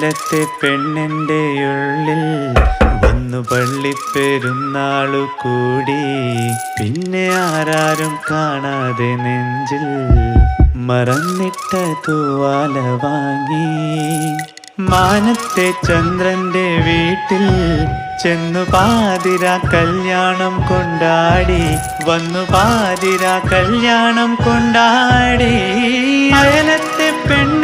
അയലത്തെ പെണ്ണിൻ്റെ ഉള്ളിൽ വന്നു പള്ളിപ്പെരുന്നാളു കൂടി. പിന്നെ ആരാരും കാണാതെ നെഞ്ചിൽ മറന്നിട്ട തൂവാല വാങ്ങി. മാനത്തെ ചന്ദ്രന്റെ വീട്ടിൽ ചെന്നു പാതിര കല്യാണം കൊണ്ടാടി. വന്നു പാതിര കല്യാണം കൊണ്ടാടി. അയലത്തെ പെണ്ണ്